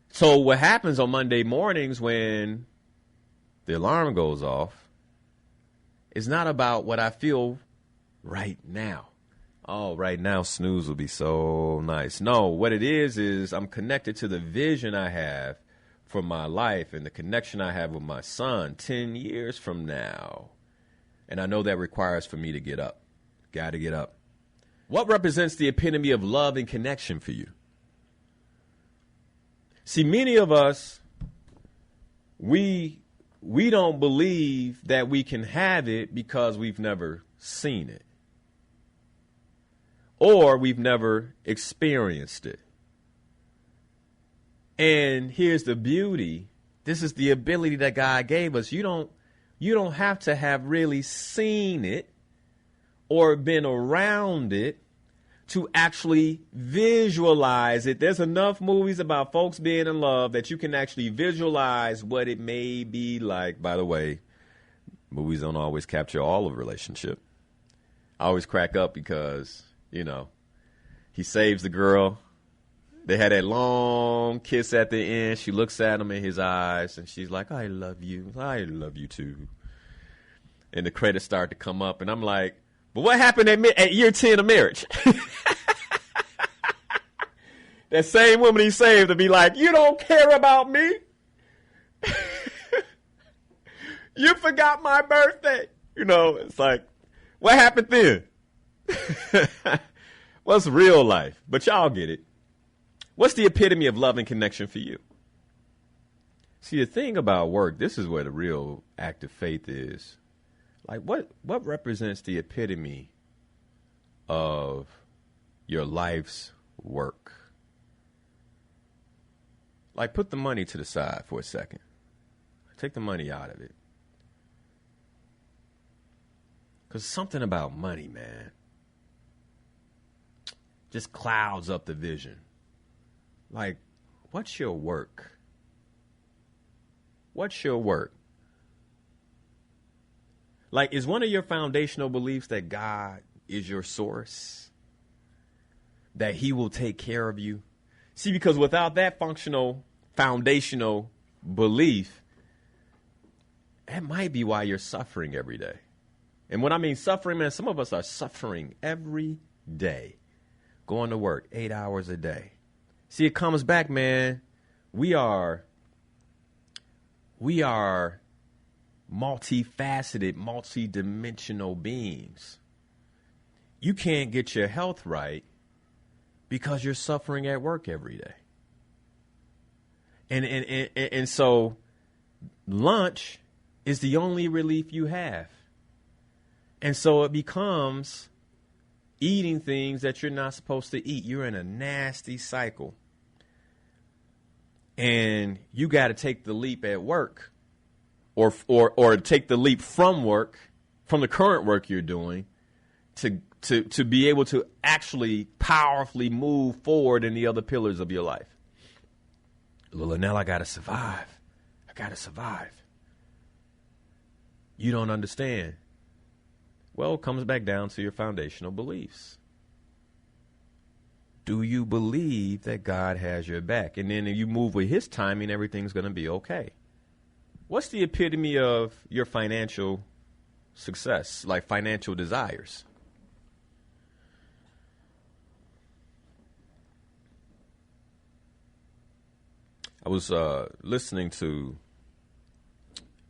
So what happens on Monday mornings when the alarm goes off is not about what I feel right now. Oh, right now, snooze will be so nice. No, what it is I'm connected to the vision I have for my life and the connection I have with my son 10 years from now. And I know that requires for me to get up. Got to get up. What represents the epitome of love and connection for you? See, many of us, we don't believe that we can have it because we've never seen it. Or we've never experienced it. And here's the beauty. This is the ability that God gave us. You don't have to have really seen it or been around it to actually visualize it. There's enough movies about folks being in love that you can actually visualize what it may be like. By the way, movies don't always capture all of a relationship. I always crack up because he saves the girl. They had that long kiss at the end. She looks at him in his eyes, and she's like, I love you. I love you, too. And the credits start to come up, and I'm like, but what happened at year 10 of marriage? That same woman he saved to be like, you don't care about me? You forgot my birthday. It's like, what happened then? What's real life? But y'all get it. What's the epitome of love and connection for you? See, the thing about work, this is where the real act of faith is. Like, what represents the epitome of your life's work? Like, put the money to the side for a second. Take the money out of it. Because something about money, man, just clouds up the vision. Like, what's your work? What's your work? Like, is one of your foundational beliefs that God is your source? That he will take care of you? See, because without that foundational belief, that might be why you're suffering every day. And when I mean suffering, man, some of us are suffering every day. Going to work 8 hours a day. See, it comes back, man. We are multifaceted, multidimensional beings. You can't get your health right because you're suffering at work every day. And so lunch is the only relief you have. And so it becomes eating things that you're not supposed to eat. You're in a nasty cycle. And you got to take the leap at work or take the leap from work, from the current work you're doing to be able to actually powerfully move forward in the other pillars of your life. Linal, I got to survive. I got to survive. You don't understand. Well, it comes back down to your foundational beliefs. Do you believe that God has your back? And then if you move with his timing, everything's going to be okay. What's the epitome of your financial success, like financial desires? I was listening to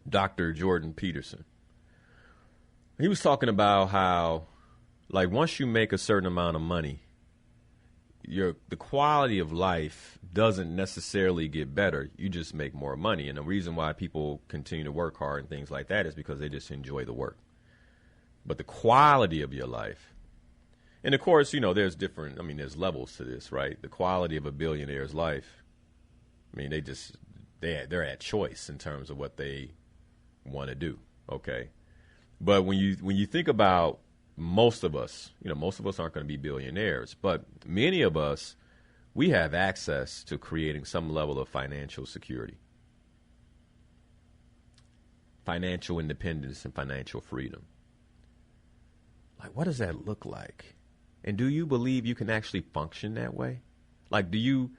Dr. Jordan Peterson. He was talking about how, like, once you make a certain amount of money, the quality of life doesn't necessarily get better. You just make more money. And the reason why people continue to work hard and things like that is because they just enjoy the work. But the quality of your life, and of course, there's there's levels to this, right? The quality of a billionaire's life, they're at choice in terms of what they want to do, okay? But when you think about most of us aren't going to be billionaires, but many of us, we have access to creating some level of financial security, financial independence, and financial freedom. Like, what does that look like? And do you believe you can actually function that way? Like, do you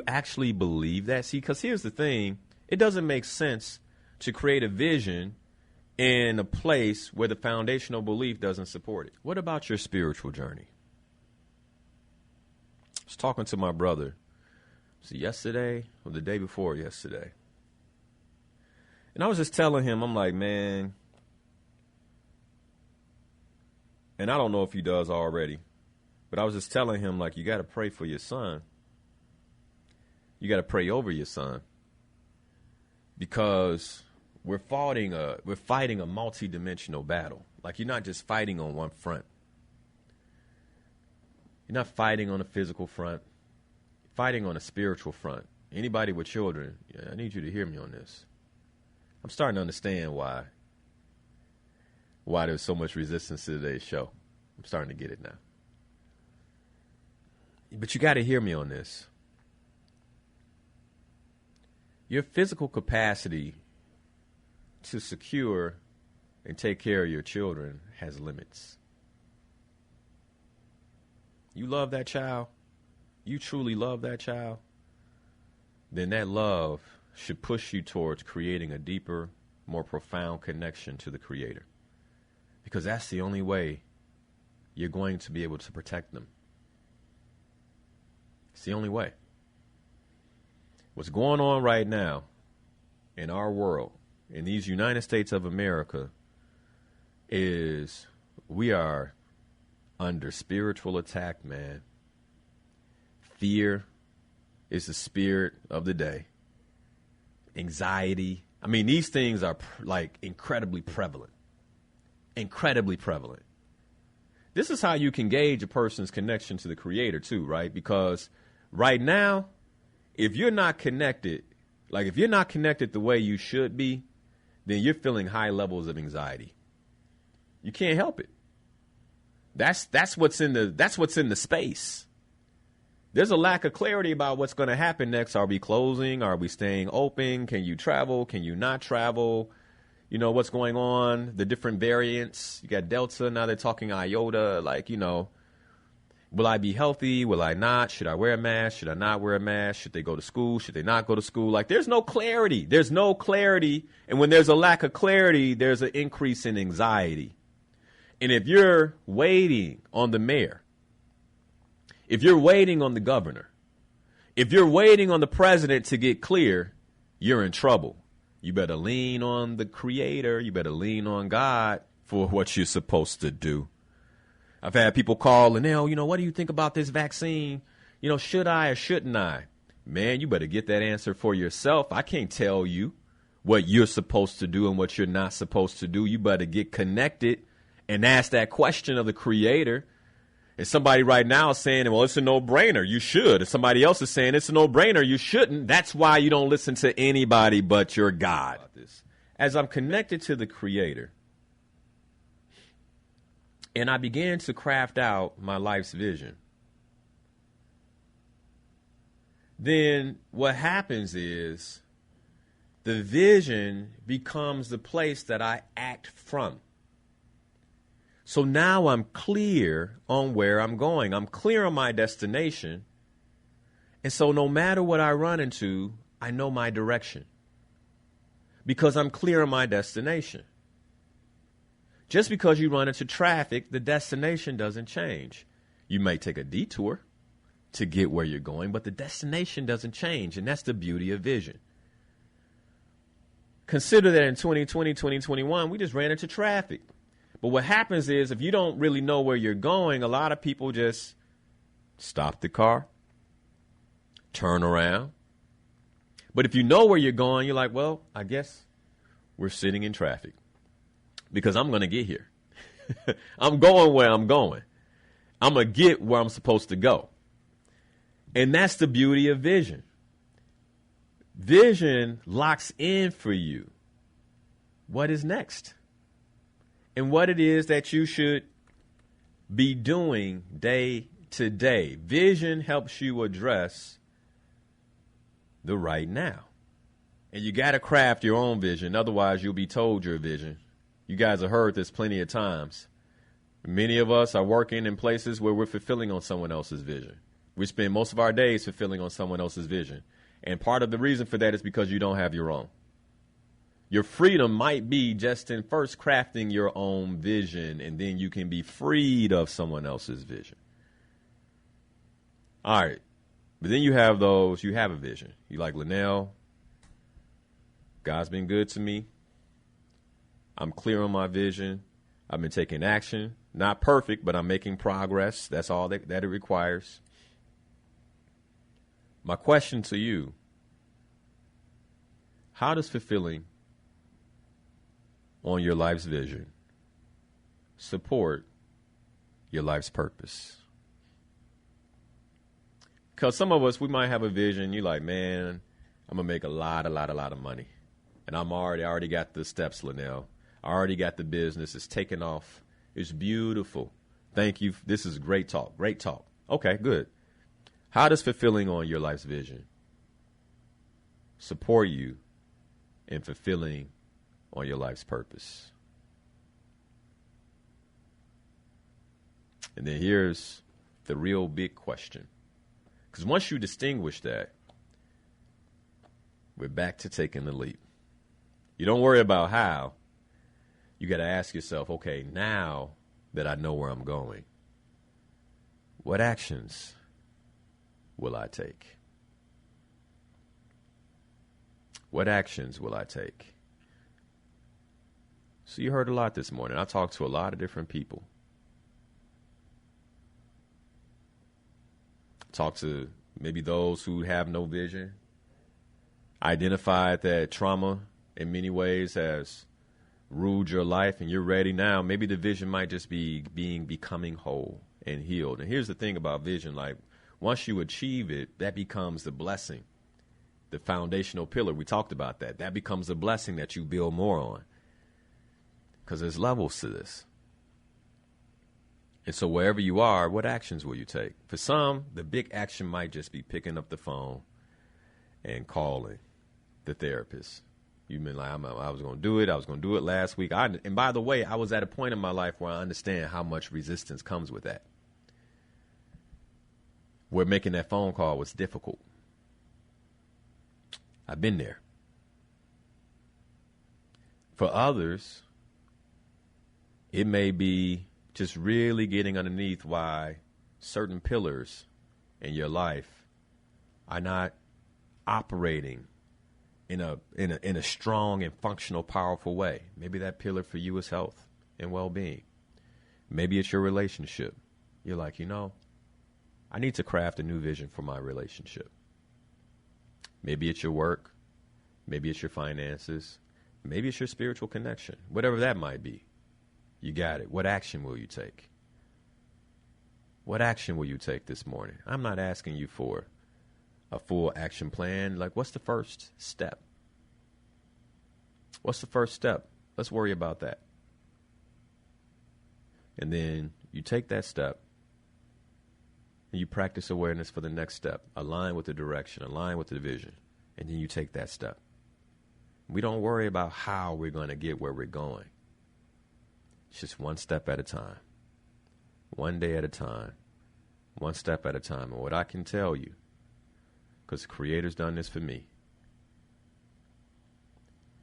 actually believe that? See, because here's the thing. It doesn't make sense to create a vision in a place where the foundational belief doesn't support it. What about your spiritual journey? I was talking to my brother, yesterday or the day before yesterday. And I was just telling him, I'm like, man, and I don't know if he does already, but I was just telling him, like, you got to pray for your son. You got to pray over your son, because we're fighting a multidimensional battle. Like, you're not just fighting on one front. You're not fighting on a physical front. You're fighting on a spiritual front. Anybody with children, I need you to hear me on this. I'm starting to understand why there's so much resistance to today's show. I'm starting to get it now. But you got to hear me on this. Your physical capacity to secure and take care of your children has limits. You love that child, you truly love that child, then that love should push you towards creating a deeper, more profound connection to the Creator. Because that's the only way you're going to be able to protect them. It's the only way. What's going on right now in our world, in these United States of America, is we are under spiritual attack, man. Fear is the spirit of the day. Anxiety. I mean, these things are incredibly prevalent. Incredibly prevalent. This is how you can gauge a person's connection to the Creator too, right? Because right now, if you're not connected, the way you should be, then you're feeling high levels of anxiety. You can't help it. That's what's in the space. There's a lack of clarity about what's going to happen next. Are we closing? Are we staying open? Can you travel? Can you not travel? You know, what's going on? The different variants. You got Delta. Now they're talking Iota. Will I be healthy? Will I not? Should I wear a mask? Should I not wear a mask? Should they go to school? Should they not go to school? There's no clarity. There's no clarity. And when there's a lack of clarity, there's an increase in anxiety. And if you're waiting on the mayor, if you're waiting on the governor, if you're waiting on the president to get clear, you're in trouble. You better lean on the Creator. You better lean on God for what you're supposed to do. I've had people call, Linal, what do you think about this vaccine? Should I or shouldn't I? Man, you better get that answer for yourself. I can't tell you what you're supposed to do and what you're not supposed to do. You better get connected and ask that question of the Creator. And somebody right now is saying, well, it's a no-brainer. You should. And somebody else is saying it's a no-brainer. You shouldn't. That's why you don't listen to anybody but your God. As I'm connected to the Creator, and I began to craft out my life's vision, then what happens is the vision becomes the place that I act from. So now I'm clear on where I'm going. I'm clear on my destination. And so no matter what I run into, I know my direction because I'm clear on my destination. Just because you run into traffic, the destination doesn't change. You may take a detour to get where you're going, but the destination doesn't change, and that's the beauty of vision. Consider that in 2020, 2021, we just ran into traffic. But what happens is if you don't really know where you're going, a lot of people just stop the car, turn around. But if you know where you're going, you're like, well, I guess we're sitting in traffic. Because I'm going to get here. I'm going where I'm going. I'm going to get where I'm supposed to go. And that's the beauty of vision. Vision locks in for you what is next and what it is that you should be doing day to day? Vision helps you address the right now. And you got to craft your own vision. Otherwise, you'll be told your vision. You guys have heard this plenty of times. Many of us are working in places where we're fulfilling on someone else's vision. We spend most of our days fulfilling on someone else's vision. And part of the reason for that is because you don't have your own. Your freedom might be just in first crafting your own vision, and then you can be freed of someone else's vision. All right. But then you have those, you have a vision. You like, Linal, God's been good to me. I'm clear on my vision. I've been taking action. Not perfect, but I'm making progress. That's all that it requires. My question to you, how does fulfilling on your life's vision support your life's purpose? Because some of us, we might have a vision. You're like, man, I'm going to make a lot of money. And I already got the steps, Linal. I already got the business. It's taking off. It's beautiful. Thank you. This is great talk. Great talk. Okay, good. How does fulfilling on your life's vision support you in fulfilling on your life's purpose? And then here's the real big question. Because once you distinguish that, we're back to taking the leap. You don't worry about how. You got to ask yourself, okay, now that I know where I'm going, what actions will I take? What actions will I take? So you heard a lot this morning. I talked to a lot of different people. Talked to maybe those who have no vision. Identified that trauma in many ways has ruled your life and you're ready now. Maybe the vision might just be becoming whole and healed. And here's the thing about vision, like once you achieve it, that becomes the blessing, the foundational pillar. We talked about that. That becomes the blessing that you build more on. Because there's levels to this. And so wherever you are, what actions will you take? For some, the big action might just be picking up the phone and calling the therapist. You've been like, I was going to do it. I was going to do it last week. And by the way, I was at a point in my life where I understand how much resistance comes with that. Where making that phone call was difficult. I've been there. For others, it may be just really getting underneath why certain pillars in your life are not operating in a strong and functional, powerful way. Maybe that pillar for you is health and well-being. Maybe it's your relationship. You're like, I need to craft a new vision for my relationship. Maybe it's your work. Maybe it's your finances. Maybe it's your spiritual connection. Whatever that might be. You got it. What action will you take? What action will you take this morning? I'm not asking you for a full action plan. Like, what's the first step? What's the first step? Let's worry about that. And then you take that step and you practice awareness for the next step. Align with the direction, align with the vision, and then you take that step. We don't worry about how we're going to get where we're going. It's just one step at a time, one day at a time, one step at a time. And what I can tell you, because the Creator's done this for me,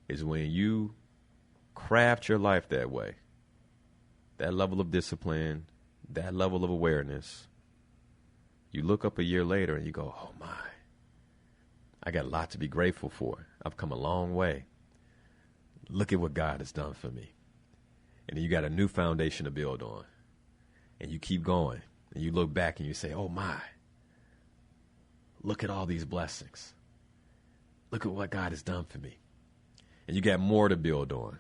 is when you craft your life that way, that level of discipline, that level of awareness, you look up a year later and you go, oh my, I got a lot to be grateful for. I've come a long way. Look at what God has done for me. And then you got a new foundation to build on. And you keep going. And you look back and you say, oh my, look at all these blessings. Look at what God has done for me. And you got more to build on.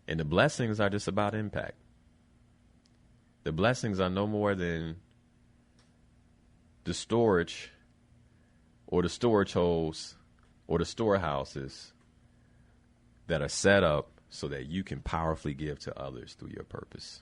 And the blessings are just about impact. The blessings are no more than the storage or the storage holes or the storehouses that are set up so that you can powerfully give to others through your purpose.